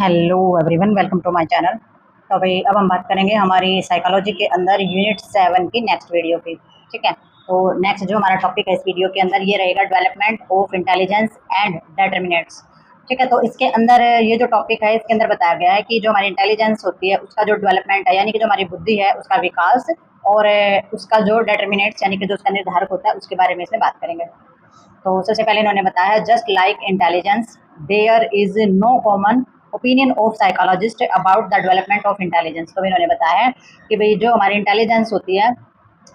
Hello everyone, welcome to my channel. तो भाई अब हम बात करेंगे हमारी साइकोलॉजी के अंदर यूनिट 7 की नेक्स्ट वीडियो की। ठीक है, तो नेक्स्ट जो हमारा टॉपिक है इस वीडियो के अंदर ये रहेगा development of intelligence and determinants. ठीक है, तो इसके अंदर ये जो टॉपिक है इसके अंदर बताया गया है कि जो हमारी इंटेलिजेंस होती है उसका जो डेवलपमेंट है यानी कि जो हमारी बुद्धि है उसका विकास, और उसका जो डिटरमिनेंट्स यानी कि जो उसका निर्धारक होता है उसके बारे में इसमें बात करेंगे। तो सबसे पहले इन्होंने बताया just like intelligence there is no common opinion of psychologist about the development of intelligence. तो इन्होंने बताया है कि भाई जो हमारी इंटेलिजेंस होती है,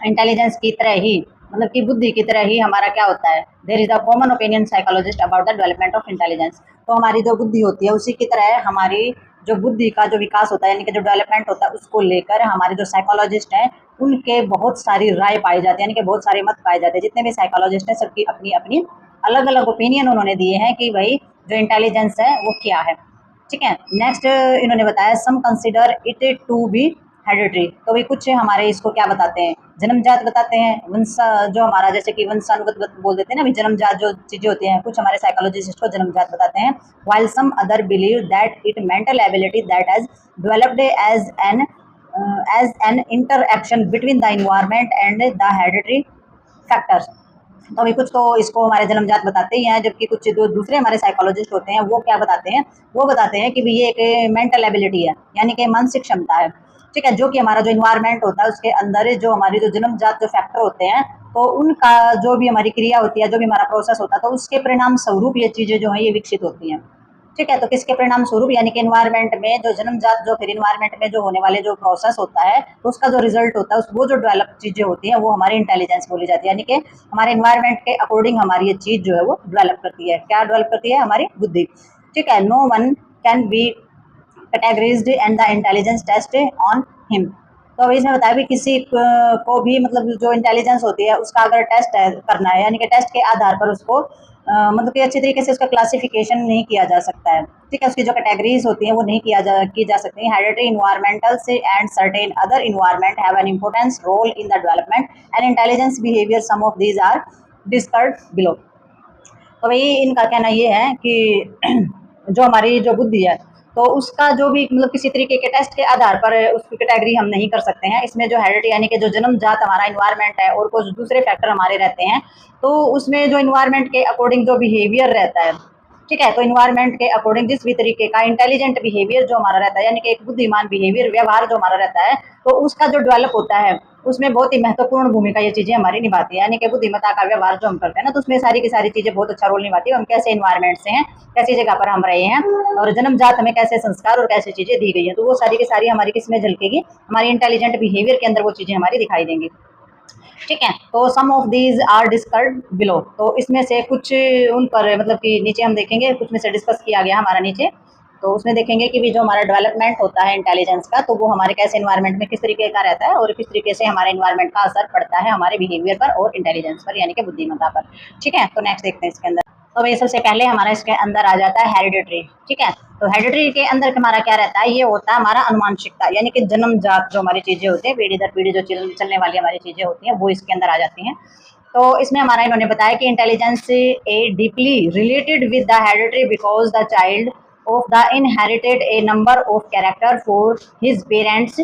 इंटेलिजेंस की तरह ही मतलब कि बुद्धि की तरह ही हमारा क्या होता है, there is a common opinion psychologist about the development of intelligence. तो हमारी जो बुद्धि होती है उसी की तरह हमारी जो बुद्धि का जो विकास होता है यानी कि जो डेवलपमेंट होता है उसको लेकर हमारे जो साइकोलॉजिस्ट हैं उनके बहुत सारी राय पाई जाती है यानी कि बहुत सारे मत पाए जाते हैं। जितने भी साइकोलॉजिस्ट हैं सबकी अपनी अपनी अलग अलग ओपिनियन उन्होंने दिए हैं कि भाई जो इंटेलिजेंस है वो क्या है। ठीक है, नेक्स्ट इन्होंने बताया some consider it to be hereditary. तो भाई कुछ हमारे इसको क्या बताते हैं, जन्मजात बताते हैं, वंशा जो हमारा जैसे कि वंशानुगत बोल देते हैं ना, भी जन्मजात जो चीजें होती हैं कुछ हमारे साइकोलॉजिस्ट इसको जन्मजात बताते हैं। while some other believe that it mental ability that has developed as an interaction between the environment and the hereditary factors। तो अभी कुछ तो इसको हमारे जन्मजात बताते ही हैं, जबकि कुछ जो दूसरे हमारे साइकोलॉजिस्ट होते हैं वो क्या बताते हैं, वो बताते हैं कि भी ये एक मेंटल एबिलिटी है यानी कि मानसिक क्षमता है। ठीक है, जो कि हमारा जो इन्वायरमेंट होता है उसके अंदर जो हमारी जो जन्मजात जो फैक्टर होते हैं तो उनका जो भी हमारी क्रिया होती है, जो भी हमारा प्रोसेस होता है, तो उसके परिणाम स्वरूप ये चीज़ें जो हैं ये विकसित होती हैं। ठीक है, तो किसके परिणाम स्वरूप यानी कि इन्वायरमेंट में जो जन्मजात जो फिर इन्वायरमेंट में जो होने वाले जो प्रोसेस होता है तो उसका जो रिजल्ट होता है वो जो डेवलप चीजें होती हैं वो हमारी इंटेलिजेंस बोली जाती है। यानी कि हमारे इन्वायरमेंट के अकॉर्डिंग हमारी ये चीज जो है वो डेवलप करती है। क्या डेवलप करती है? हमारी बुद्धि। ठीक है, no one can be categorised and the intelligence test on him. तो अभी इसमें बताया भी किसी को भी मतलब जो इंटेलिजेंस होती है उसका अगर टेस्ट करना है यानी कि टेस्ट के आधार पर उसको मतलब कि अच्छी तरीके से उसका क्लासिफिकेशन नहीं किया जा सकता है। ठीक है, उसकी जो कैटेगरीज होती हैं वो नहीं की जा सकती। हेरिडिटरी, इन्वायरमेंटल से and certain other environment have an importance role in the development and intelligence behaviour. Some of these are discussed below. तो भाई इनका कहना ये है कि जो हमारी जो बुद्धि है तो उसका जो भी मतलब किसी तरीके के टेस्ट के आधार पर उसकी कैटेगरी हम नहीं कर सकते हैं। इसमें जो हेरिडिटी यानी कि जो जन्मजात हमारा इन्वायरमेंट है और कुछ दूसरे फैक्टर हमारे रहते हैं, तो उसमें जो इन्वायरमेंट के अकॉर्डिंग जो बिहेवियर रहता है, ठीक है, तो इन्वायरमेंट के अकॉर्डिंग जिस भी तरीके का इंटेलिजेंट बिहेवियर जो हमारा रहता है यानी कि एक बुद्धिमान बिहेवियर व्यवहार जो हमारा रहता है तो उसका जो डेवलप होता है उसमें बहुत ही महत्वपूर्ण भूमिका ये चीजें हमारी निभाती है। यानी कि बुद्धिमत्ता का व्यवहार जो हम करते हैं ना तो उसमें सारी की सारी चीजें बहुत अच्छा रोल निभाती है। हम कैसे इन्वायरमेंट से हैं, कैसी जगह पर हम रहे हैं और जन्मजात हमें कैसे संस्कार और कैसे चीजें दी गई हैं, तो वो सारी की सारी हमारी किसमें झलकेगी, हमारी इंटेलिजेंट बिहेवियर के अंदर वो चीजें हमारी दिखाई देंगी। ठीक है, तो some of these are discussed below. तो इसमें से कुछ उन पर मतलब कि नीचे हम देखेंगे कुछ में से डिस्कस किया गया हमारा नीचे। तो उसमें देखेंगे कि भी जो हमारा डेवलपमेंट होता है इंटेलिजेंस का तो वो हमारे कैसे इन्वायरमेंट में किस तरीके का रहता है और किस तरीके से हमारे इन्वायरमेंट का असर पड़ता है हमारे बिहेवियर पर और इंटेलिजेंस पर यानी कि बुद्धिमत्ता पर। ठीक है, तो नेक्स्ट देखते हैं इसके अंदर। तो भाई सबसे पहले हमारा इसके अंदर आ जाता है हेरिडिटरी। ठीक है, तो हेरिडिटरी के अंदर हमारा क्या रहता है, ये होता है हमारा अनुवांशिकता यानी कि जन्मजात जो हमारी चीजें होती है, पीढ़ी दर पीढ़ी जो चलने वाली हमारी चीजें होती हैं वो इसके अंदर आ जाती हैं। तो इसमें हमारा इन्होंने बताया कि intelligence a deeply related with the hereditary because the child of the inherited a number of character for his parents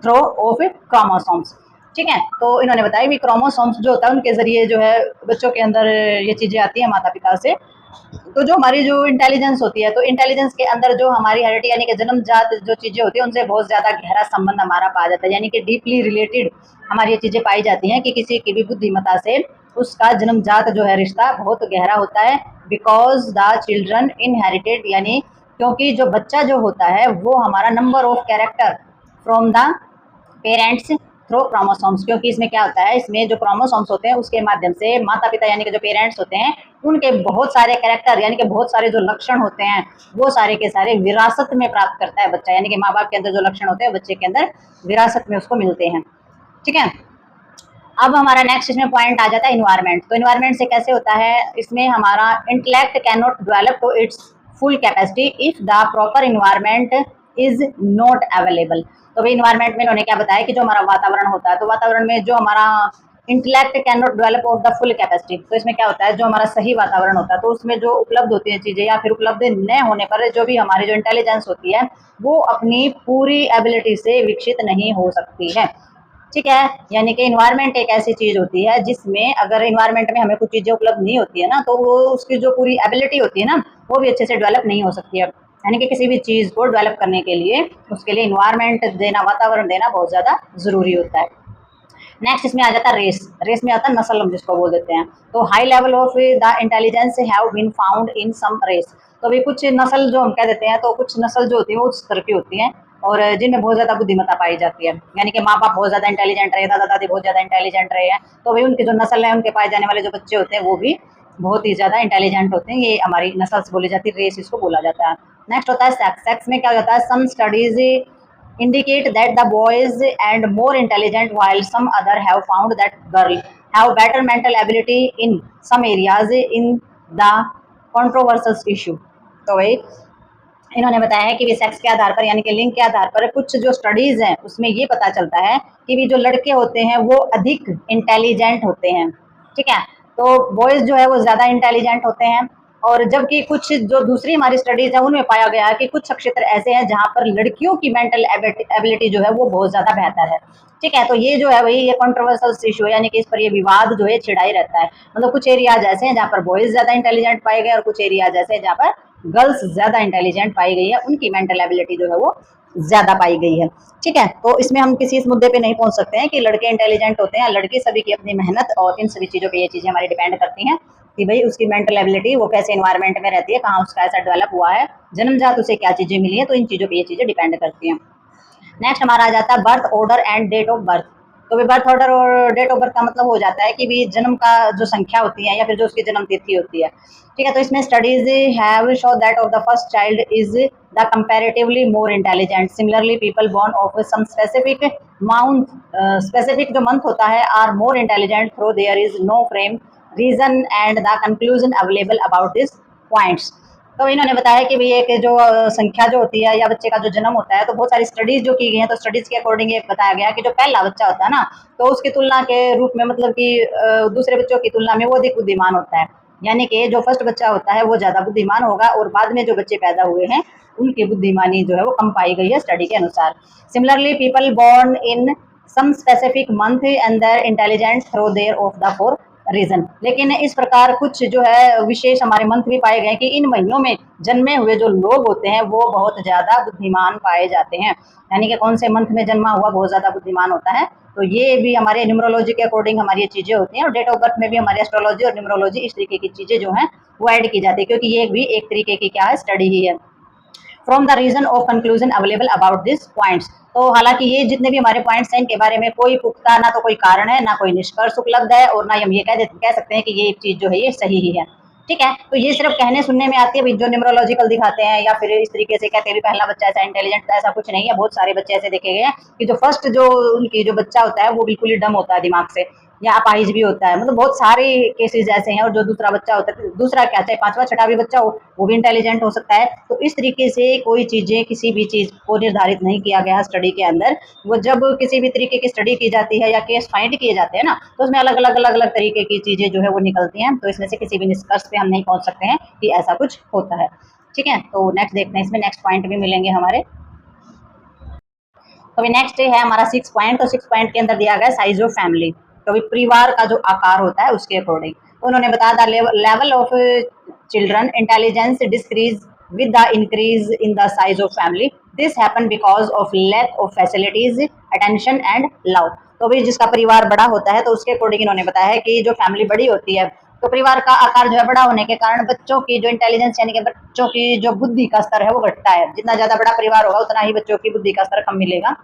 through of chromosomes. ठीक है, तो इन्होंने बताया कि क्रोमोसोम्स जो होता है उनके जरिए जो है बच्चों के अंदर ये चीजें आती हैं माता पिता से। तो जो हमारी जो इंटेलिजेंस होती है तो इंटेलिजेंस के अंदर जो हमारी हेरिडिटी यानी कि जन्मजात जो चीजें होती है उनसे बहुत ज्यादा गहरा संबंध हमारा पाया जाता है। यानी कि डीपली रिलेटेड हमारी ये चीजें पाई जाती हैं कि किसी की भी बुद्धिमत्ता से उसका जन्मजात जो है रिश्ता बहुत गहरा होता है। बिकॉज द चिल्ड्रन इनहेरिटेड यानी क्योंकि जो बच्चा जो होता है वो हमारा number of character from the parents through chromosomes. क्योंकि इसमें क्या होता है, इसमें जो क्रोमोसोम्स होते हैं उसके माध्यम से माता पिता यानी कि जो पेरेंट्स होते हैं उनके बहुत सारे कैरेक्टर यानी कि बहुत सारे जो लक्षण होते हैं वो सारे के सारे विरासत में प्राप्त करता है बच्चा। यानी कि माँ बाप के अंदर जो लक्षण होते हैं बच्चे के अंदर विरासत में उसको मिलते हैं। ठीक है, अब हमारा नेक्स्ट इसमें पॉइंट आ जाता है इन्वायरमेंट। तो इन्वायरमेंट से कैसे होता है, इसमें हमारा intellect can not develop to its full capacity if the proper environment is not available. तो भाई इन्वायरमेंट में इन्होंने क्या बताया कि जो हमारा वातावरण होता है तो वातावरण में जो हमारा intellect can not develop of the full capacity. तो इसमें क्या होता है, जो हमारा सही वातावरण होता है तो उसमें जो उपलब्ध होती है चीज़ें या फिर उपलब्ध न होने पर जो भी हमारी जो इंटेलिजेंस होती है वो अपनी पूरी एबिलिटी से विकसित नहीं हो सकती है। ठीक है, यानी कि इन्वायरमेंट एक ऐसी चीज़ होती है जिसमें अगर इन्वायरमेंट में हमें कुछ चीज़ें उपलब्ध नहीं होती है ना तो वो उसकी जो पूरी एबिलिटी होती है ना वो भी अच्छे से डेवलप नहीं हो सकती है। यानी कि किसी भी चीज़ को डेवलप करने के लिए उसके लिए इन्वायरमेंट देना, वातावरण देना बहुत ज़्यादा ज़रूरी होता है। नेक्स्ट इसमें आ जाता है रेस। रेस में आता है नस्ल, हम जिसको बोल देते हैं। तो high level of the intelligence have been found in some race. तो भी कुछ नस्ल जो हम कह देते हैं, तो कुछ नस्ल जो होती है वो उस तरह की होती हैं और जिनमें बहुत ज़्यादा बुद्धिमत्ता पाई जाती है। यानी कि माँ बाप बहुत ज़्यादा इंटेलिजेंट रहे, दादा दादी बहुत ज़्यादा इंटेलिजेंट रहे हैं, तो भाई उनकी जो नस्ल है, उनके पाए जाने वाले जो बच्चे होते हैं वो भी बहुत ही ज़्यादा इंटेलिजेंट होते हैं। ये हमारी नस्ल से बोली जाती है, रेस इसको बोला जाता है। नेक्स्ट होता है सेक्स। सेक्स में क्या हो जाता है, some studies indicate that the boys and more intelligent while some other have found that girls have better mental ability in some areas in the controversial issue। तो भाई इन्होंने बताया है कि भी सेक्स के आधार पर यानी कि लिंग के आधार पर कुछ जो स्टडीज हैं उसमें ये पता चलता है कि भी जो लड़के होते हैं वो अधिक इंटेलिजेंट होते हैं। ठीक है, तो बॉयज जो है वो ज़्यादा इंटेलिजेंट होते हैं। और जबकि कुछ जो दूसरी हमारी स्टडीज है उनमें पाया गया है कि कुछ क्षेत्र ऐसे हैं जहाँ पर लड़कियों की मेंटल एबिलिटी जो है वो बहुत ज़्यादा बेहतर है। ठीक है, तो ये जो है वही ये कंट्रोवर्शियल इशू है, यानी कि इस पर ये विवाद जो है छिड़ा ही रहता है। मतलब कुछ एरियाज ऐसे हैं जहाँ पर बॉयज ज़्यादा इंटेलिजेंट पाए गए और कुछ एरियाज ऐसे हैं जहाँ पर गर्ल्स ज़्यादा इंटेलिजेंट पाई गई है, उनकी मेंटल एबिलिटी जो है वो ज़्यादा पाई गई है। ठीक है, तो इसमें हम किसी इस मुद्दे पे नहीं पहुंच सकते हैं कि लड़के इंटेलिजेंट होते हैं, लड़की सभी की अपनी मेहनत और इन सभी चीज़ों पे ये चीज़ें हमारी डिपेंड करती हैं कि भाई उसकी मेंटल एबिलिटी वो कैसे इन्वायरमेंट में रहती है, कहाँ उसका ऐसा डेवलप हुआ है, जन्मजात उसे क्या चीज़ें मिली है, तो इन चीज़ों पर ये चीज़ें डिपेंड करती हैं। नेक्स्ट हमारा आ जाता है birth order and date of birth. तो भी बर्थ ऑर्डर और डेट ऑफ बर्थ का मतलब हो जाता है कि भी जन्म का जो संख्या होती है या फिर जो उसकी जन्म तिथि होती है। ठीक है, तो इसमें studies have show that of the first child is the comparatively more intelligent. Similarly people born of some specific mount specific जो मंथ होता है are more intelligent through there is no frame reason and the conclusion available about this points. तो इन्होंने बताया कि भाई एक जो संख्या जो होती है या बच्चे का जो जन्म होता है तो बहुत सारी स्टडीज जो की गई हैं, तो स्टडीज के अकॉर्डिंग ये बताया गया कि जो पहला बच्चा होता है ना तो उसकी तुलना के रूप में मतलब कि दूसरे बच्चों की तुलना में वो अधिक बुद्धिमान होता है। यानी कि जो फर्स्ट बच्चा होता है वो ज़्यादा बुद्धिमान होगा और बाद में जो बच्चे पैदा हुए हैं उनकी बुद्धिमानी जो है वो कम पाई गई है स्टडी के अनुसार। Similarly people born in some specific month and their intelligence through their of the four reason. लेकिन इस प्रकार कुछ जो है विशेष हमारे मंथ भी पाए गए कि इन महीनों में जन्मे हुए जो लोग होते हैं वो बहुत ज़्यादा बुद्धिमान पाए जाते हैं। यानी कि कौन से मंथ में जन्मा हुआ बहुत ज़्यादा बुद्धिमान होता है, तो ये भी हमारे न्यूमरोलॉजी के अकॉर्डिंग हमारी ये चीज़ें होती हैं। और डेट ऑफ बर्थ में भी हमारी एस्ट्रोलॉजी और न्यूमरोलॉजी इस तरीके की चीज़ें जो हैं वो ऐड की जाती है, क्योंकि ये भी एक तरीके की क्या है स्टडी ही है। From the reason of conclusion available about this points. तो हालांकि ये जितने भी हमारे पॉइंट्स हैं इनके बारे में कोई पुख्ता ना तो कोई कारण है ना कोई निष्कर्ष उपलब्ध है और ना हम ये कह सकते हैं कि ये चीज़ जो है ये सही ही है। ठीक है, तो ये सिर्फ कहने सुनने में आती है जो न्यूमरोलॉजिकल दिखाते हैं या फिर इस तरीके से कहते हैं भी पहला बच्चा ऐसा इंटेलिजेंट था, ऐसा कुछ नहीं है। बहुत सारे बच्चे ऐसे देखे गए हैं कि जो फर्स्ट जो उनकी जो बच्चा होता है वो बिल्कुल ही डम होता है दिमाग से या अपाहिज भी होता है। मतलब बहुत सारे केसेस ऐसे हैं। और जो दूसरा बच्चा होता है, दूसरा क्या चाहे पांचवा छठा भी बच्चा हो वो भी इंटेलिजेंट हो सकता है। तो इस तरीके से कोई चीज़ें किसी भी चीज़ को निर्धारित नहीं किया गया स्टडी के अंदर। वो जब किसी भी तरीके की स्टडी की जाती है या केस फाइंड किए जाते हैं ना तो उसमें अलग अलग तरीके की चीज़ें जो है वो निकलती हैं। तो इसमें से किसी भी निष्कर्ष पे हम नहीं पहुंच सकते हैं कि ऐसा कुछ होता है। ठीक है, तो नेक्स्ट देखते हैं, इसमें नेक्स्ट पॉइंट भी मिलेंगे हमारे। तो अभी नेक्स्ट है हमारा 6 पॉइंट। तो 6 पॉइंट के अंदर दिया गया साइज ऑफ फैमिली। तो अभी परिवार का जो आकार होता है उसके अकॉर्डिंग तो उन्होंने बताया the level of children intelligence decrease with the increase in the size of family. This happen because of lack of facilities, attention and love. तो भी जिसका परिवार बड़ा होता है तो उसके अकॉर्डिंग इन्होंने बताया है कि जो फैमिली बड़ी होती है तो परिवार का आकार जो है बड़ा होने के कारण बच्चों की जो इंटेलिजेंस यानी कि बच्चों की जो बुद्धि का स्तर है वो घटता है। जितना ज़्यादा बड़ा परिवार होगा उतना ही बच्चों की बुद्धि का स्तर कम मिलेगा।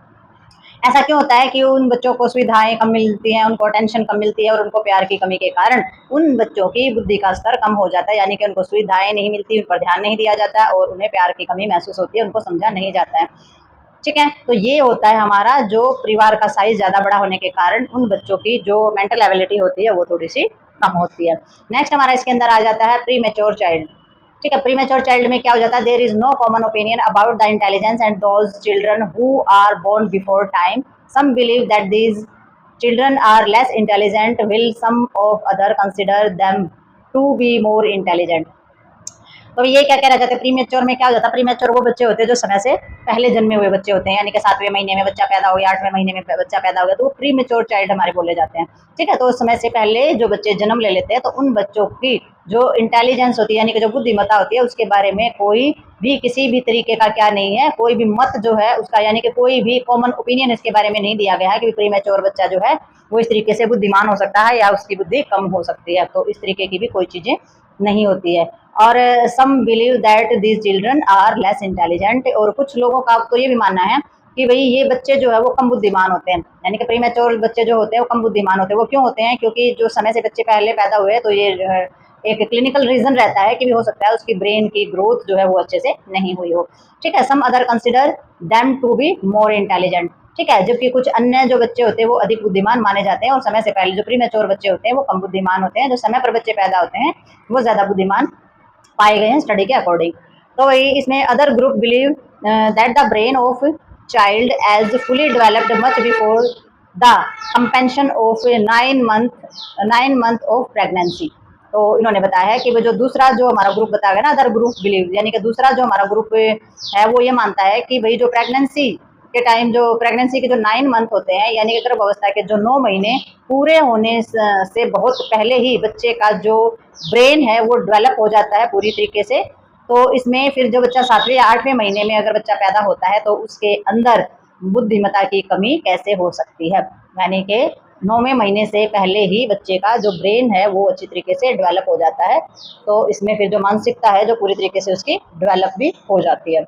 ऐसा क्यों होता है कि उन बच्चों को सुविधाएं कम मिलती हैं, उनको अटेंशन कम मिलती है और उनको प्यार की कमी के कारण उन बच्चों की बुद्धि का स्तर कम हो जाता है। यानी कि उनको सुविधाएं नहीं मिलती, उन पर ध्यान नहीं दिया जाता और उन्हें प्यार की कमी महसूस होती है, उनको समझा नहीं जाता है। ठीक है, तो ये होता है हमारा जो परिवार का साइज ज़्यादा बड़ा होने के कारण उन बच्चों की जो मेंटल एबिलिटी होती है वो थोड़ी सी कम होती है। नेक्स्ट हमारा इसके अंदर आ जाता है प्री मेच्योर चाइल्ड। ठीक है, प्रीमेच्योर चाइल्ड में क्या हो जाता है, there is no common opinion about the intelligence and those children who are born before time. Some believe that these children are less intelligent, will some of other consider them to be more intelligent? तो ये क्या कह रहा जाता है, premature में क्या हो जाता है, प्रीमेच्योर वो बच्चे होते हैं जो समय से पहले जन्मे हुए बच्चे होते हैं, यानी कि 7वें महीने में बच्चा पैदा हो गया, 8वें महीने में बच्चा पैदा हो गया, तो वो प्रीमेच्योर चाइल्ड हमारे बोले जाते हैं। ठीक है, तो समय से पहले जो बच्चे जन्म ले लेते हैं, तो उन बच्चों की जो इंटेलिजेंस होती है, यानी कि जो बुद्धिमत्ता होती है, उसके बारे में कोई भी किसी भी तरीके का क्या नहीं है, कोई भी मत जो है उसका, यानी कि कोई भी कॉमन ओपिनियन इसके बारे में नहीं दिया गया है कि प्रीमेच्योर बच्चा जो है वो इस तरीके से बुद्धिमान हो सकता है या उसकी बुद्धि कम हो सकती है। तो इस तरीके की भी कोई चीजें नहीं होती है। और some believe that these children are less intelligent, और कुछ लोगों का तो ये भी मानना है कि भाई ये बच्चे जो है वो कम बुद्धिमान होते हैं, यानी कि प्रीमेच्योर बच्चे जो होते हैं वो कम बुद्धिमान होते हैं। वो क्यों होते हैं? क्योंकि जो समय से बच्चे पहले पैदा हुए हैं, तो ये एक क्लिनिकल रीजन रहता है कि भी हो सकता है उसकी ब्रेन की ग्रोथ जो है वो अच्छे से नहीं हुई हो। ठीक है, some other consider them to be more intelligent. ठीक है, जबकि कुछ अन्य जो बच्चे होते हैं वो अधिक बुद्धिमान माने जाते हैं, और समय से पहले जो प्रीमेच्योर बच्चे होते हैं वो कम बुद्धिमान होते हैं। जो समय पर बच्चे पैदा होते हैं वो ज्यादा बुद्धिमान पाए गए हैं स्टडी के अकॉर्डिंग। तो वही इसमें other group believe that the brain of child is fully developed much before the completion of 9 month of pregnancy. तो इन्होंने बताया है कि वो जो दूसरा जो हमारा ग्रुप बताया गया ना, अदर ग्रुप बिलीव, यानी कि दूसरा जो हमारा ग्रुप है वो ये मानता है कि भाई जो प्रेगनेंसी के टाइम, जो प्रेगनेंसी के जो 9 मंथ होते हैं, यानी कि गर्भ अवस्था के जो 9 महीने पूरे होने से बहुत पहले ही बच्चे का जो ब्रेन है वो डेवलप हो जाता है पूरी तरीके से। तो इसमें फिर जो बच्चा 7वें या 8वें महीने में अगर बच्चा पैदा होता है, तो उसके अंदर बुद्धिमत्ता की कमी कैसे हो सकती है, यानी कि 9वें महीने से पहले ही बच्चे का जो ब्रेन है वो अच्छी तरीके से डेवलप हो जाता है। तो इसमें फिर जो मानसिकता है जो पूरी तरीके से उसकी डेवलप भी हो जाती है।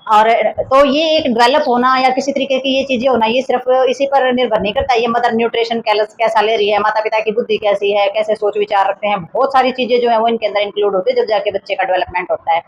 और तो ये एक डेवलप होना या किसी तरीके की ये चीजें होना, ये सिर्फ इसी पर निर्भर नहीं करता। ये मदर न्यूट्रिशन कैसा ले रही है, माता पिता की बुद्धि कैसी है, कैसे सोच विचार रखते हैं, बहुत सारी चीजें जो है वो इनके अंदर इंक्लूड होती है जब जाके बच्चे का डेवलपमेंट होता है।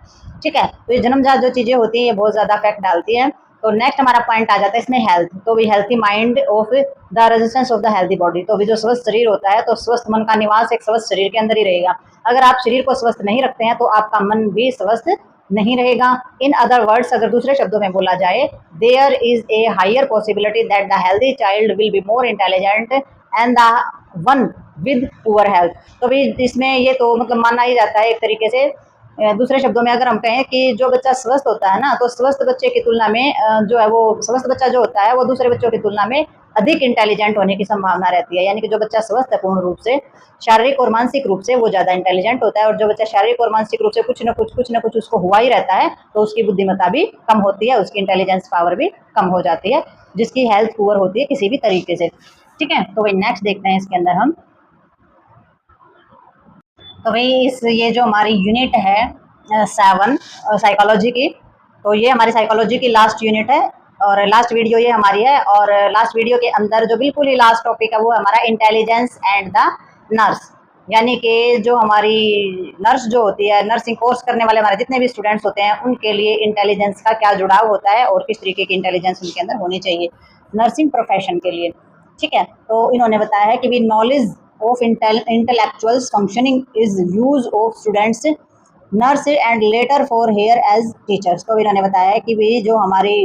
ठीक है, तो ये जन्मजात जो चीजें होती है ये बहुत ज्यादा इफेक्ट डालती है। तो नेक्स्ट हमारा पॉइंट आ जाता है इसमें हेल्थ। तो भी healthy mind of the resistance of the healthy body. तो भी जो स्वस्थ शरीर होता है, तो स्वस्थ मन का निवास एक स्वस्थ शरीर के अंदर ही रहेगा। अगर आप शरीर को स्वस्थ नहीं रखते हैं तो आपका मन भी स्वस्थ नहीं रहेगा। इन अदर वर्ड्स, अगर दूसरे शब्दों में बोला जाए, there is a higher possibility that the healthy child will be more intelligent and the one with poor health. तो भी इसमें ये तो मतलब माना ही जाता है एक तरीके से। दूसरे शब्दों में अगर हम कहें कि जो बच्चा स्वस्थ होता है ना, तो स्वस्थ बच्चे की तुलना में जो है वो स्वस्थ बच्चा जो होता है वो दूसरे बच्चों की तुलना में अधिक इंटेलिजेंट होने की संभावना रहती है। यानी कि जो बच्चा स्वस्थ है पूर्ण रूप से शारीरिक और मानसिक रूप से, वो ज्यादा इंटेलिजेंट होता है। और जो बच्चा शारीरिक और मानसिक रूप से कुछ ना कुछ उसको हुआ ही रहता है, तो उसकी बुद्धिमत्ता भी कम होती है, उसकी इंटेलिजेंस पावर भी कम हो जाती है, जिसकी हेल्थ पुअर होती है किसी भी तरीके से। ठीक है, तो वही नेक्स्ट देखते हैं इसके अंदर हम। तो भाई इस ये जो हमारी यूनिट है 7 साइकोलॉजी की, तो ये हमारी साइकोलॉजी की लास्ट यूनिट है और लास्ट वीडियो ये हमारी है। और लास्ट वीडियो के अंदर जो बिल्कुल ही लास्ट टॉपिक है वो हमारा इंटेलिजेंस एंड द नर्स, यानी कि जो हमारी नर्स जो होती है, नर्सिंग कोर्स करने वाले हमारे जितने भी स्टूडेंट्स होते हैं उनके लिए इंटेलिजेंस का क्या जुड़ाव होता है और किस तरीके की इंटेलिजेंस उनके अंदर होनी चाहिए नर्सिंग प्रोफेशन के लिए। ठीक है, तो इन्होंने बताया है कि भी knowledge of intellectuals functioning is use of students nurse and later for here as teachers। तो इन्होंने बताया है कि भी जो हमारी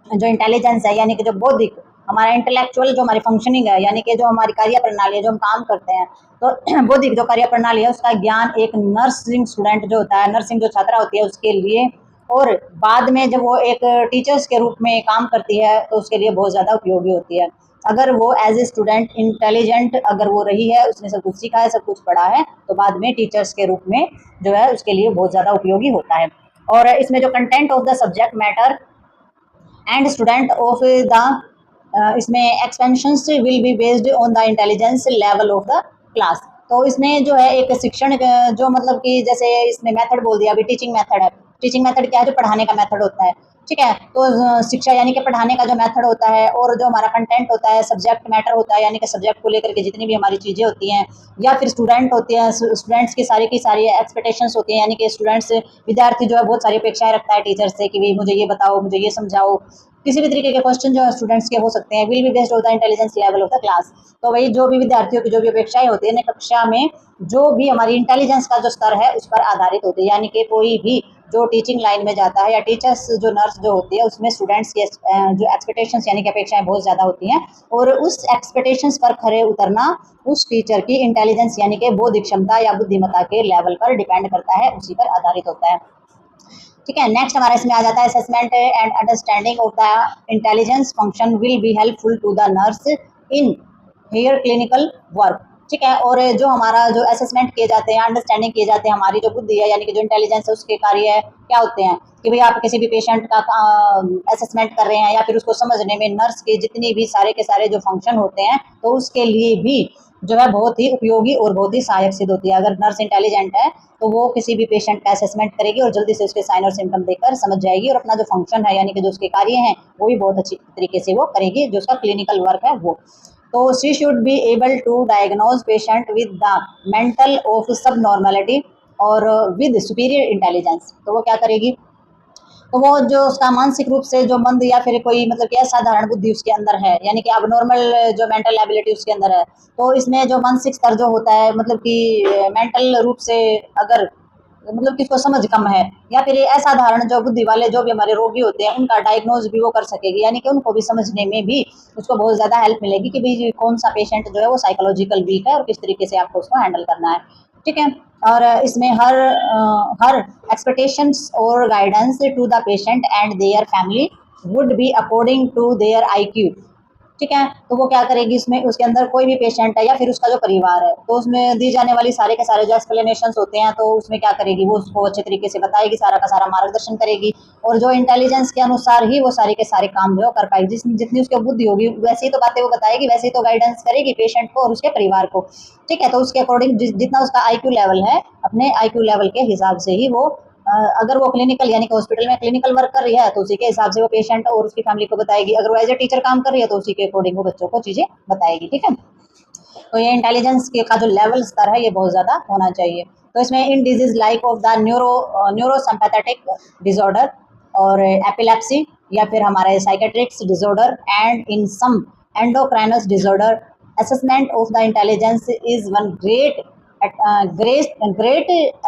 जो इंटेलिजेंस है, यानी कि जो बौद्धिक हमारा इंटेलेक्चुअल जो हमारी फंक्शनिंग है, यानी कि जो हमारी कार्य प्रणाली है, जो हम काम करते हैं, तो बौद्धिक जो कार्य प्रणाली है उसका ज्ञान एक नर्सिंग स्टूडेंट जो होता है, नर्सिंग जो छात्रा होती है उसके लिए, और बाद में जब वो एक टीचर्स के रूप में काम करती है तो उसके लिए बहुत ज़्यादा उपयोगी होती है। अगर वो एज ए स्टूडेंट इंटेलिजेंट अगर वो रही है, उसने सब कुछ सीखा है, सब कुछ पढ़ा है, तो बाद में टीचर्स के रूप में जो है उसके लिए बहुत ज़्यादा उपयोगी होता है। और इसमें जो content of the subject matter and student of the इसमें expectations will be based on the intelligence level of the class. तो इसमें जो है एक शिक्षण जो मतलब कि जैसे इसमें मेथड बोल दिया, अभी टीचिंग मेथड है। टीचिंग मेथड क्या है? जो पढ़ाने का मेथड होता है। ठीक है, तो शिक्षा यानी कि पढ़ाने का जो मेथड होता है, और जो हमारा कंटेंट होता है सब्जेक्ट मैटर होता है, यानी कि सब्जेक्ट को लेकर के जितनी भी हमारी चीज़ें होती हैं, या फिर स्टूडेंट होती हैं, स्टूडेंट्स की सारी एक्सपेक्टेशंस होती हैं, यानी कि स्टूडेंट्स विद्यार्थी जो है बहुत सारी अपेक्षाएं रखता है टीचर से कि भाई मुझे ये बताओ, मुझे ये समझाओ। किसी भी तरीके के क्वेश्चन जो है स्टूडेंट्स के हो सकते हैं, will be based on the intelligence level of the class. तो वही जो भी विद्यार्थियों की जो भी अपेक्षाएं होती है कक्षा में, जो भी हमारी इंटेलिजेंस का जो स्तर है उस पर आधारित होती है। यानी कि कोई भी जो टीचिंग लाइन में जाता है या टीचर्स जो नर्स जो होती है उसमें स्टूडेंट्स की जो एक्सपेक्टेशंस यानी कि अपेक्षाएं बहुत ज़्यादा होती हैं, और उस एक्सपेक्टेशंस पर खरे उतरना उस टीचर की इंटेलिजेंस यानी कि बौद्धिक क्षमता या बुद्धिमत्ता के लेवल पर डिपेंड करता है, उसी पर आधारित होता है। ठीक है, नेक्स्ट हमारा इसमें आ जाता है assessment and understanding of the intelligence function will be helpful to the nurse in her clinical work. ठीक है, और जो हमारा जो असेसमेंट किए जाते हैं, अंडरस्टैंडिंग किए जाते हैं, हमारी जो बुद्धि है यानी कि जो इंटेलिजेंस है उसके कार्य है क्या होते हैं कि भाई आप किसी भी पेशेंट का असेसमेंट कर रहे हैं या फिर उसको समझने में नर्स के जितनी भी सारे के सारे जो फंक्शन होते हैं तो उसके लिए भी जो है बहुत ही उपयोगी और बहुत ही सहायक सिद्ध होती है। अगर नर्स इंटेलिजेंट है तो वो किसी भी पेशेंट का असेसमेंट करेगी और जल्दी से उसके साइन और सिम्टम देकर समझ जाएगी, और अपना जो फंक्शन है यानी कि जो उसके कार्य हैं वो भी बहुत अच्छी तरीके से वो करेगी, जो उसका क्लिनिकल वर्क है वो। तो she should be able to diagnose patient with the mental of subnormality और विद सुपीरियर इंटेलिजेंस। तो वो क्या करेगी, तो वो जो उसका मानसिक रूप से जो मंद या फिर कोई मतलब कि असाधारण बुद्धि उसके अंदर है यानी कि अब नॉर्मल जो मेंटल एबिलिटी उसके अंदर है, तो इसमें जो मानसिक स्तर जो होता है मतलब कि मेंटल रूप से अगर मतलब कि उसको समझ कम है या फिर ये असाधारण जो बुद्धि वाले जो भी हमारे रोगी होते हैं उनका डायग्नोज भी वो कर सकेगी, यानी कि उनको भी समझने में भी उसको बहुत ज़्यादा हेल्प मिलेगी कि भाई कौन सा पेशेंट जो है वो साइकोलॉजिकल वीक है और किस तरीके से आपको उसको हैंडल करना है। ठीक है, और इसमें हर एक्सपेक्टेशंस और guidance to the patient and their family would be according to their IQ. ठीक है, तो वो क्या करेगी इसमें उसके अंदर कोई भी पेशेंट है या फिर उसका जो परिवार है तो उसमें दी जाने वाली सारे के सारे जो एक्सप्लेनेशंस होते हैं तो उसमें क्या करेगी वो उसको अच्छे तरीके से बताएगी, सारा का सारा मार्गदर्शन करेगी, और जो इंटेलिजेंस के अनुसार ही वो सारे के सारे काम जो कर पाएगी। जितनी उसकी बुद्धि होगी वैसे ही तो बातें वो बताएगी, वैसे ही तो गाइडेंस करेगी पेशेंट को और उसके परिवार को। ठीक है, तो उसके अकॉर्डिंग जितना उसका आईक्यू लेवल है अपने आईक्यू लेवल के हिसाब से ही वो अगर वो क्लिनिकल यानी कि हॉस्पिटल में क्लिनिकल वर्क कर रही है तो उसी के हिसाब से वो पेशेंट और उसकी फैमिली को बताएगी, अगर वो एज ए टीचर काम कर रही है तो उसी के अकॉर्डिंग वो बच्चों को चीज़ें बताएगी। ठीक है, तो ये इंटेलिजेंस के का जो लेवल स्तर है ये बहुत ज़्यादा होना चाहिए। तो इसमें in disease like of the neuro sympathetic disorder और एपिलेप्सी या फिर हमारे psychiatric disorder and in some endocrine disorder assessment of the intelligence is one great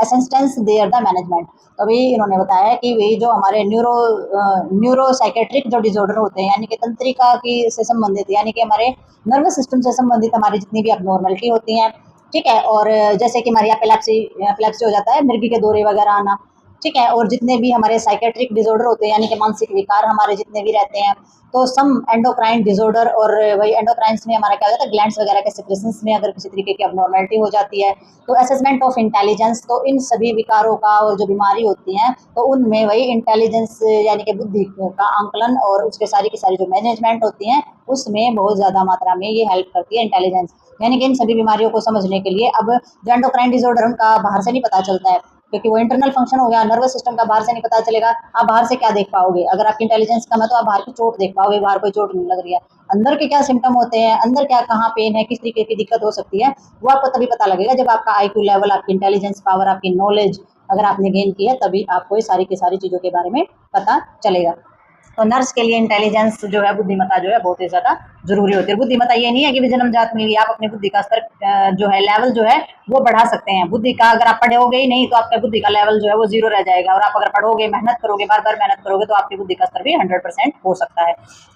assistance there the management. तो अभी इन्होंने बताया कि वही जो हमारे न्यूरो साइकेट्रिक जो डिसऑर्डर होते हैं यानी कि तंत्रिका की से संबंधित यानी कि हमारे नर्वस सिस्टम से संबंधित हमारी जितनी भी अबनॉर्मलिटी होती हैं। ठीक है, और जैसे कि हमारी एपिलेप्सी हो जाता है, मिर्गी के दौरे वगैरह आना। ठीक है, और जितने भी हमारे साइकेट्रिक डिसऑर्डर होते हैं यानी कि मानसिक विकार हमारे जितने भी रहते हैं, तो सम एंडोक्राइन डिसऑर्डर और वही एंडोक्राइंस में हमारा क्या होता है ग्लैंड्स वगैरह के सिक्रेशंस में अगर किसी तरीके की अबनॉर्मलिटी हो जाती है तो असेसमेंट ऑफ इंटेलिजेंस, तो इन सभी विकारों का और जो बीमारी होती हैं तो उनमें वही इंटेलिजेंस यानी कि बुद्धि का आंकलन और उसके सारी की सारी जो मैनेजमेंट होती हैं उसमें बहुत ज़्यादा मात्रा में ये हेल्प करती है इंटेलिजेंस। यानी कि इन सभी बीमारियों को समझने के लिए अब जो एंडोक्राइन डिसऑर्डर उनका बाहर से नहीं पता चलता है क्योंकि वो इंटरनल फंक्शन हो गया, नर्वस सिस्टम का बाहर से नहीं पता चलेगा। आप बाहर से क्या देख पाओगे, अगर आपकी इंटेलिजेंस कम है तो आप बाहर की चोट देख पाओगे, बाहर कोई चोट नहीं लग रही है, अंदर के क्या सिम्टम होते हैं, अंदर क्या कहाँ पेन है, किस तरीके की दिक्कत हो सकती है, वो आपको तभी पता लगेगा जब आपका आईक्यू लेवल, आपकी इंटेलिजेंस पावर, आपकी नॉलेज अगर आपने गेन की है तभी आपको ये सारी की सारी चीज़ों के बारे में पता चलेगा। तो नर्स के लिए इंटेलिजेंस जो है बुद्धिमत्ता जो है बहुत ही ज़्यादा जरूरी होती है। बुद्धिमत्ता ये नहीं है कि जन्मजात मिल गई, आप अपनी बुद्धि का स्तर जो है लेवल जो है वो बढ़ा सकते हैं। बुद्धि का अगर आप पढ़ोगे ही नहीं तो आपका बुद्धि का लेवल जो है वो जीरो रह जाएगा, और आप अगर पढ़ोगे मेहनत करोगे बार बार मेहनत करोगे तो आपकी बुद्धि का स्तर भी 100% हो सकता है।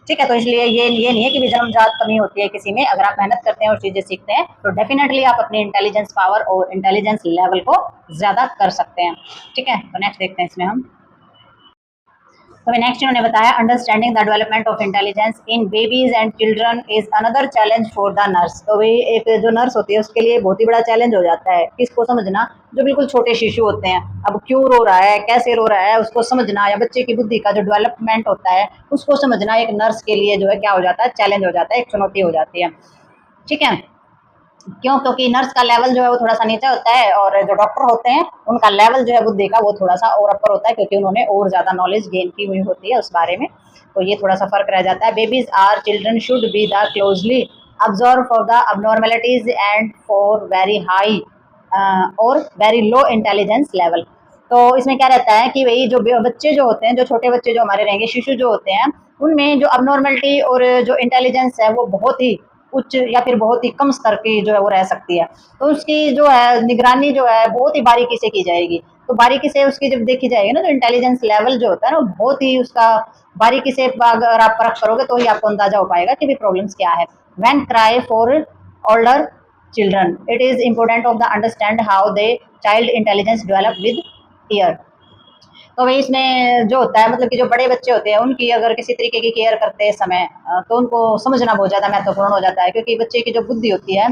ठीक है, तो इसलिए ये नहीं है कि जन्मजात कमी होती है किसी में, अगर आप मेहनत करते हैं और चीज़ें सीखते हैं तो डेफिनेटली आप अपनी इंटेलिजेंस पावर और इंटेलिजेंस लेवल को ज़्यादा कर सकते हैं। ठीक है, तो नेक्स्ट देखते हैं इसमें हम। तो नेक्स्ट इन्होंने बताया understanding the development of intelligence in babies and children is another challenge for the nurse. तो भाई एक जो नर्स होती है उसके लिए बहुत ही बड़ा चैलेंज हो जाता है किसको समझना, जो बिल्कुल छोटे शिशु होते हैं, अब क्यों रो रहा है, कैसे रो रहा है, उसको समझना, या बच्चे की बुद्धि का जो डेवलपमेंट होता है उसको समझना एक नर्स के लिए जो है क्या हो जाता है, चैलेंज हो जाता है, एक चुनौती हो जाती है। ठीक है, क्यों, क्योंकि नर्स का लेवल जो है वो थोड़ा सा नीचे होता है और जो डॉक्टर होते हैं उनका लेवल जो है बुद्धि का वो थोड़ा सा और ऊपर होता है क्योंकि उन्होंने और ज़्यादा नॉलेज गेन की हुई होती है उस बारे में, तो ये थोड़ा सा फर्क रह जाता है। Babies are children should be the closely observe for the abnormalities and for very high और वेरी लो इंटेलिजेंस लेवल। तो इसमें क्या रहता है कि वही जो बच्चे जो होते हैं, जो छोटे बच्चे जो हमारे रहेंगे, शिशु जो होते हैं, उनमें जो अबनॉर्मलिटी और जो इंटेलिजेंस है वो बहुत ही उच्च या फिर बहुत ही कम स्तर की जो है वो रह सकती है, तो उसकी जो है निगरानी जो है बहुत ही बारीकी से की जाएगी। तो बारीकी से उसकी जब देखी जाएगी ना, तो इंटेलिजेंस लेवल जो होता है ना, बहुत ही उसका बारीकी से अगर आप परख करोगे तो ही आपको अंदाजा हो पाएगा कि भी प्रॉब्लम्स क्या है। When cry for older children, it is important of the understand how they child intelligence develop with year. तो वही इसमें जो होता है, मतलब कि जो बड़े बच्चे होते हैं उनकी अगर किसी तरीके की केयर करते समय तो उनको समझना बहुत ज़्यादा महत्वपूर्ण हो जाता है, क्योंकि बच्चे की जो बुद्धि होती है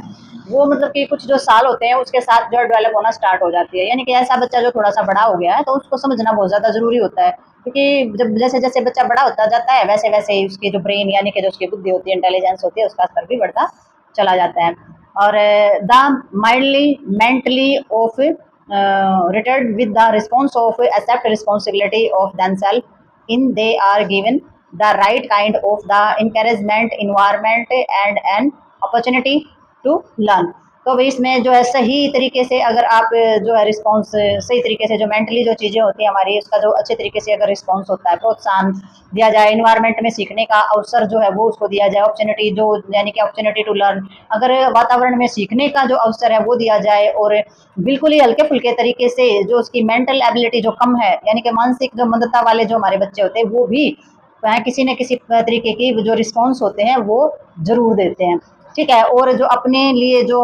वो मतलब कि कुछ जो साल होते हैं उसके साथ जो डेवलप होना स्टार्ट हो जाती है। यानी कि ऐसा बच्चा जो थोड़ा सा बड़ा हो गया है तो उसको समझना बहुत ज़्यादा ज़रूरी होता है, क्योंकि जब जैसे जैसे बच्चा बड़ा होता जाता है वैसे वैसे ही उसकी जो ब्रेन यानी कि जो उसकी बुद्धि होती है, इंटेलिजेंस होती है, उसका स्तर भी बढ़ता चला जाता है। और the mildly mentally of returned with the response of accept responsibility of themselves in they are given the right kind of the encouragement environment and an opportunity to learn। तो भाई इसमें जो है सही तरीके से अगर आप जो है रिस्पॉन्स सही तरीके से जो मेंटली जो चीज़ें होती हैं हमारी, उसका जो अच्छे तरीके से अगर रिस्पॉन्स होता है, प्रोत्साहन दिया जाए, इन्वायरमेंट में सीखने का अवसर जो है वो उसको दिया जाए, अपॉर्चुनिटी जो यानी कि अपॉर्चुनिटी टू लर्न, अगर वातावरण में सीखने का जो अवसर है वो दिया जाए, और बिल्कुल ही हल्के फुल्के तरीके से जो उसकी मेंटल एबिलिटी जो कम है यानी कि मानसिक जो मंदता वाले जो हमारे बच्चे होते हैं वो भी किसी न किसी तरीके की जो रिस्पॉन्स होते हैं वो जरूर देते हैं। ठीक है, और जो अपने लिए जो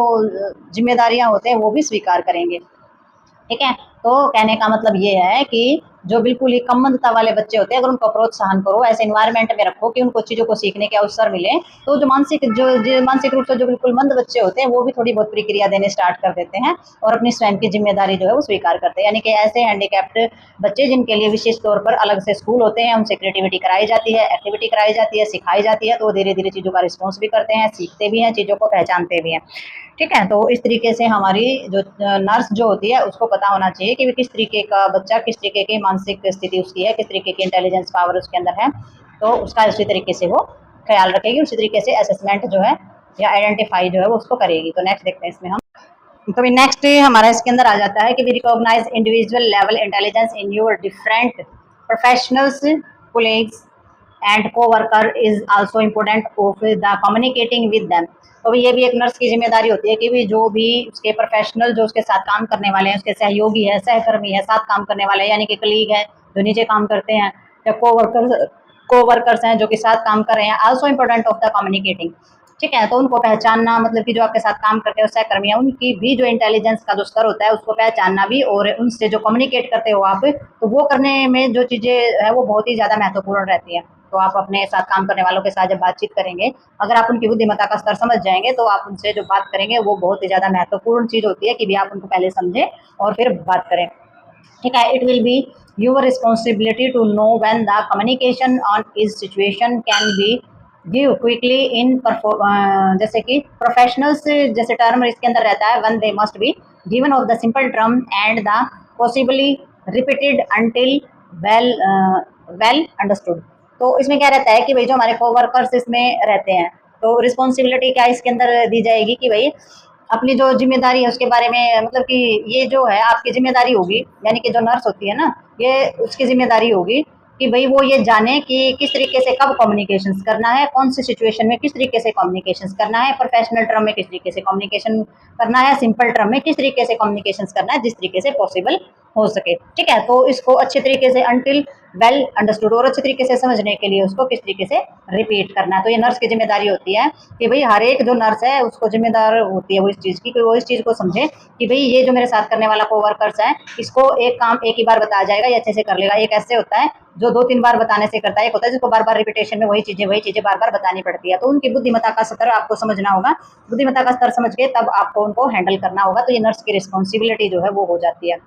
जिम्मेदारियां होते हैं वो भी स्वीकार करेंगे। ठीक है, तो कहने का मतलब ये है कि जो बिल्कुल ही कम मंदता वाले बच्चे होते हैं अगर उनको प्रोत्साहन करो, ऐसे इन्वायरमेंट में रखो कि उनको चीज़ों को सीखने के अवसर मिले, तो जो मानसिक रूप से जो बिल्कुल मंद बच्चे होते हैं वो भी थोड़ी बहुत प्रतिक्रिया देने स्टार्ट कर देते हैं और अपनी स्वयं की जिम्मेदारी जो है वो स्वीकार करते हैं। यानी कि ऐसे हैंडीकैप्ड बच्चे जिनके लिए विशेष तौर पर अलग से स्कूल होते हैं, उनसे क्रिएटिविटी कराई जाती है, एक्टिविटी कराई जाती है, सिखाई जाती है, तो वो धीरे धीरे चीज़ों का रिस्पॉन्स भी करते हैं, सीखते भी हैं, चीज़ों को पहचानते भी हैं। ठीक है, तो इस तरीके से हमारी जो नर्स जो होती है उसको पता होना चाहिए कि किस तरीके का बच्चा, किस तरीके की मानसिक स्थिति उसकी है, किस तरीके की इंटेलिजेंस पावर उसके अंदर है, तो उसका उसी तरीके से वो ख्याल रखेगी, उसी तरीके से असेसमेंट जो है या आइडेंटिफाई जो है वो उसको करेगी। तो नेक्स्ट देखते हैं इसमें हम। तो भी नेक्स्ट हमारा इसके अंदर आ जाता है कि we recognize individual level intelligence in your different professionals colleagues and coworker is also important of the communicating with them. तो ये भी एक नर्स की जिम्मेदारी होती है कि भी जो भी उसके प्रोफेशनल जो उसके साथ काम करने वाले हैं, उसके सहयोगी है, सहकर्मी है, साथ काम करने वाले हैं, यानी कि कलीग है जो नीचे काम करते हैं, या कोवर्कर्स हैं जो कि साथ काम कर रहे हैं, also important of the communicating. ठीक है, तो उनको पहचानना, मतलब कि जो आपके साथ काम करते हैं सहकर्मी हैं, उनकी भी जो इंटेलिजेंस का जो स्तर होता है उसको पहचानना भी, और उनसे जो कम्युनिकेट करते हो आप, तो वो करने में जो चीज़ें है वो बहुत ही ज़्यादा महत्वपूर्ण रहती है। तो आप अपने साथ काम करने वालों के साथ जब बातचीत करेंगे, अगर आप उनकी बुद्धिमत्ता का स्तर समझ जाएंगे तो आप उनसे जो बात करेंगे वो बहुत ही ज़्यादा महत्वपूर्ण चीज़ होती है कि भी आप उनको पहले समझें और फिर बात करें। ठीक है, it will be your responsibility to know when the communication on is situation can be give quickly in जैसे कि प्रोफेशनल्स जैसे टर्म इसके अंदर रहता है, when they must be given of the simple term and the possibly repeated until well well understood. तो इसमें क्या रहता है कि भाई जो हमारे कोवर्कर्स इसमें रहते हैं, तो रिस्पॉन्सिबिलिटी क्या इसके अंदर दी जाएगी कि भाई अपनी जो जिम्मेदारी है उसके बारे में, मतलब कि ये जो है आपकी जिम्मेदारी होगी, यानी कि जो नर्स होती है ना, ये उसकी जिम्मेदारी होगी कि भाई वो ये जाने कि किस तरीके से कब कम्युनिकेशंस करना है, कौन सी सिचुएशन में किस तरीके से कम्युनिकेशंस करना है, प्रोफेशनल टर्म में किस तरीके से कम्युनिकेशन करना है, सिंपल टर्म में किस तरीके से कम्युनिकेशंस करना है, जिस तरीके से पॉसिबल हो सके। ठीक है, तो इसको अच्छे तरीके से अंटिल वेल अंडरस्टूड, और अच्छे तरीके से समझने के लिए उसको किस तरीके से रिपीट करना है। तो ये नर्स की जिम्मेदारी होती है कि भाई हर एक जो नर्स है उसको जिम्मेदार होती है वो इस चीज़ की, कि वो इस चीज़ को समझे कि भाई ये जो मेरे साथ करने वाला कोवर्कर्स है इसको एक काम एक ही बार बताया जाएगा, ये अच्छे से कर लेगा। एक ऐसे होता है जो 2-3 बार बताने से करता है, एक होता है जिसको बार बार रिपीटेशन में वही चीज़ें बार बार बतानी पड़ती है। तो उनकी बुद्धिमत्ता का स्तर आपको समझना होगा, बुद्धिमत्ता का स्तर समझ के तब आपको उनको हैंडल करना होगा। तो ये नर्स की रिस्पॉन्सिबिलिटी जो है वो हो जाती है।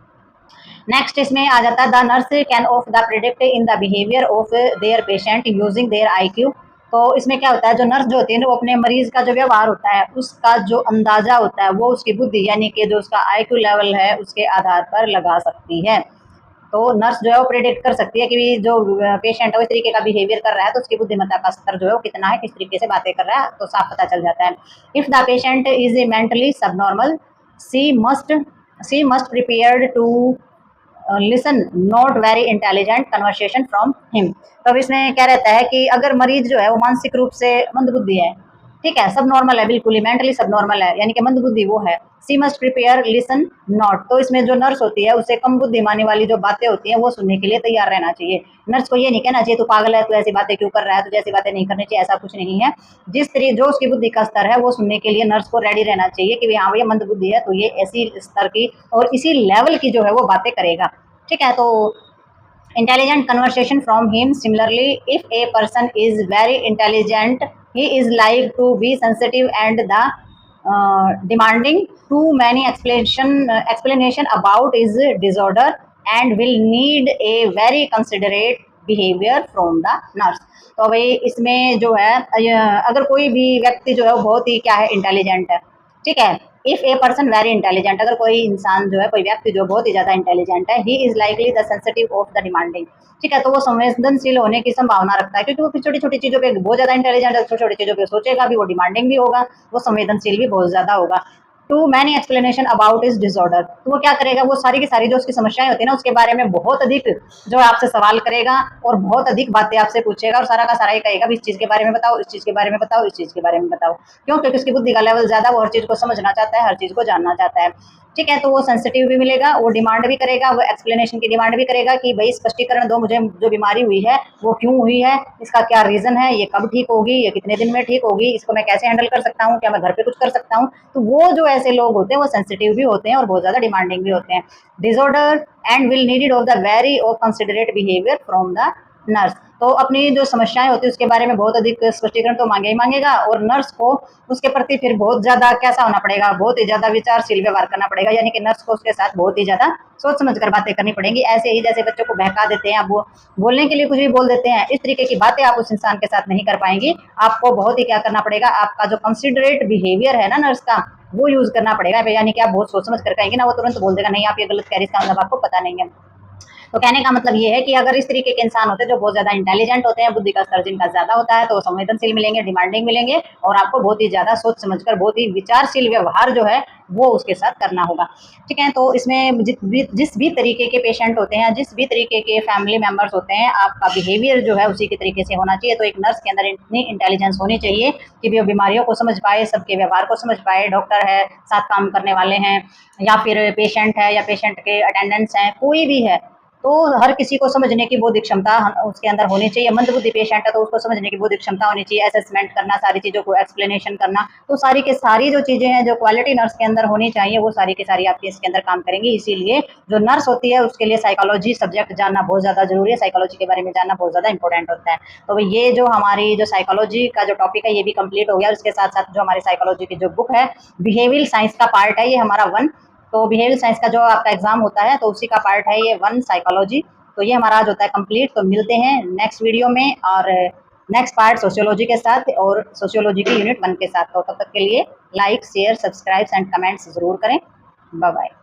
नेक्स्ट इसमें आ जाता है the nurse can of the predict in the behaviour of their patient using their IQ। तो इसमें क्या होता है, जो नर्स जो होती है ना वो अपने मरीज का जो व्यवहार होता है उसका जो अंदाजा होता है वो उसकी बुद्धि यानी कि जो उसका IQ लेवल है उसके आधार पर लगा सकती है। तो नर्स जो है वो प्रेडिक्ट कर सकती है कि जो पेशेंट है वो इस तरीके का बिहेवियर कर रहा है तो उसकी बुद्धिमत्ता का स्तर जो है वो कितना है, किस तरीके से बातें कर रहा है, तो साफ पता चल जाता है। If the patient is mentally subnormal she must prepared to listen not very intelligent conversation from him. तो अब इसमें क्या रहता है कि अगर मरीज जो है वो मानसिक रूप से मंदबुद्धि है, ठीक है, सब नॉर्मल है, बिल्कुल ही मेंटली सब नॉर्मल है, यानी कि मंदबुद्धि वो है। सी मस्ट प्रिपेयर लिसन नॉट, तो इसमें जो नर्स होती है उसे कम बुद्धिमानी वाली जो बातें होती हैं वो सुनने के लिए तैयार रहना चाहिए। नर्स को ये नहीं कहना चाहिए तू पागल है, तू ऐसी बातें क्यों कर रहा है, तुझे ऐसी बातें नहीं करनी चाहिए, ऐसा कुछ नहीं है। जिस तरीके जो उसकी बुद्धि का स्तर है वो सुनने के लिए नर्स को रेडी रहना चाहिए कि हाँ भैया मंदबुद्धि है तो ये ऐसी स्तर की और इसी लेवल की जो है वो बातें करेगा। ठीक है, तो intelligent conversation from him. Similarly, if a person is very intelligent, he is like to be sensitive and the demanding too many explanation about his disorder and will need a very considerate behavior from the nurse. तो भाई इसमें जो है अगर कोई भी व्यक्ति जो है वो बहुत ही क्या है इंटेलिजेंट है, ठीक है। If a person very intelligent, अगर कोई इंसान जो है कोई व्यक्ति जो बहुत ही ज्यादा इंटेलिजेंट है, he is likely the sensitive of the demanding, ठीक है, तो वो संवेदनशील होने की संभावना रखता है क्योंकि वो छोटी छोटी चीजों पे बहुत ज्यादा इंटेलिजेंट है, छोटी छोटी चीजों पे सोचेगा भी, वो डिमांडिंग भी होगा, वो संवेदनशील भी बहुत ज्यादा होगा। Too many explanation about is disorder, तो वो क्या करेगा, वो सारी की सारी जो उसकी समस्याएं होती है ना उसके बारे में बहुत अधिक जो आपसे सवाल करेगा और बहुत अधिक बातें आपसे पूछेगा और सारा का सारा ही कहेगा भी इस चीज के बारे में बताओ, इस चीज के बारे में बताओ, इस चीज के बारे में बताओ। क्यों? क्योंकि उसकी बुद्धि का लेवल ज्यादा, वो हर चीज को समझना चाहता है, हर चीज को जानना चाहता है। ठीक है, तो वो सेंसिटिव भी मिलेगा, वो डिमांड भी करेगा, वो एक्सप्लेनेशन की डिमांड भी करेगा कि भाई स्पष्टीकरण दो मुझे, जो बीमारी हुई है वो क्यों हुई है, इसका क्या रीजन है, ये कब ठीक होगी, ये कितने दिन में ठीक होगी, इसको मैं कैसे हैंडल कर सकता हूँ, क्या मैं घर पे कुछ कर सकता हूँ। तो वो जो ऐसे लोग होते हैं वो सेंसिटिव भी होते हैं और बहुत ज्यादा डिमांडिंग भी होते हैं। Disorder and will needed of the very और considerate behaviour from the nurse, तो अपनी जो समस्याएं होती है उसके बारे में बहुत अधिक स्पष्टीकरण तो मांगे ही मांगेगा और नर्स को उसके प्रति फिर बहुत ज्यादा कैसा होना पड़ेगा, बहुत ही ज्यादा विचारशील व्यवहार करना पड़ेगा, यानी कि नर्स को उसके साथ बहुत ही ज्यादा सोच समझ कर बातें करनी पड़ेंगी। ऐसे ही जैसे बच्चों को बहका देते हैं, आप वो बोलने के लिए कुछ भी बोल देते हैं, इस तरीके की बातें आप उस इंसान के साथ नहीं कर पाएंगी। आपको बहुत ही क्या करना पड़ेगा, आपका जो कंसिडरेट बिहेवियर है ना नर्स का, वो यूज करना पड़ेगा, यानी कि आप बहुत सोच समझ कर कहेंगे ना, वो तुरंत बोल देगा नहीं आप ये गलत कह रही, इसका मतलब आपको पता नहीं है। तो कहने का मतलब ये है कि अगर इस तरीके के इंसान होते हैं जो बहुत ज्यादा इंटेलिजेंट होते हैं, बुद्धि का स्तर जिनका ज्यादा होता है, तो वो संवेदनशील मिलेंगे, डिमांडिंग मिलेंगे और आपको बहुत ही ज्यादा सोच समझकर बहुत ही विचारशील व्यवहार जो है वो उसके साथ करना होगा। ठीक है, तो इसमें जिस भी तरीके के पेशेंट होते हैं, जिस भी तरीके के फैमिली मेंबर्स होते हैं, आपका बिहेवियर जो है उसी के तरीके से होना चाहिए। तो एक नर्स के अंदर इतनी इंटेलिजेंस होनी चाहिए कि वो बीमारियों को समझ पाए, सबके व्यवहार को समझ पाए, डॉक्टर है, साथ काम करने वाले हैं, या फिर पेशेंट है या पेशेंट के अटेंडेंट्स हैं, कोई भी है, तो हर किसी को समझने की बौद्धिक क्षमता उसके अंदर होनी चाहिए। मंदबुद्धि पेशेंट है तो उसको समझने की बौद्धिक क्षमता होनी चाहिए, असेसमेंट करना, सारी चीज़ों को एक्सप्लेनेशन करना, तो सारी के सारी जो चीज़ें हैं जो क्वालिटी नर्स के अंदर होनी चाहिए वो सारी की सारी आपके इसके अंदर काम करेंगी। इसीलिए जो नर्स होती है उसके लिए साइकोलॉजी सब्जेक्ट जानना बहुत ज़्यादा जरूरी है, साइकोलॉजी के बारे में जानना बहुत ज़्यादा इंपॉर्टेंट होता है। तो ये जो हमारी जो साइकोलॉजी का जो टॉपिक है ये भी कंप्लीट हो गया। उसके साथ साथ जो हमारी साइकोलॉजी की जो बुक है, बिहेवियरल साइंस का पार्ट है ये हमारा 1, तो बिहेवियरल साइंस का जो आपका एग्जाम होता है तो उसी का पार्ट है ये 1 साइकोलॉजी। तो ये हमारा आज होता है कंप्लीट। तो मिलते हैं नेक्स्ट वीडियो में और नेक्स्ट पार्ट सोशियोलॉजी के साथ और सोशियोलॉजी की यूनिट 1 के साथ। तो तब तक के लिए like share subscribe and comments जरूर करें। Bye bye.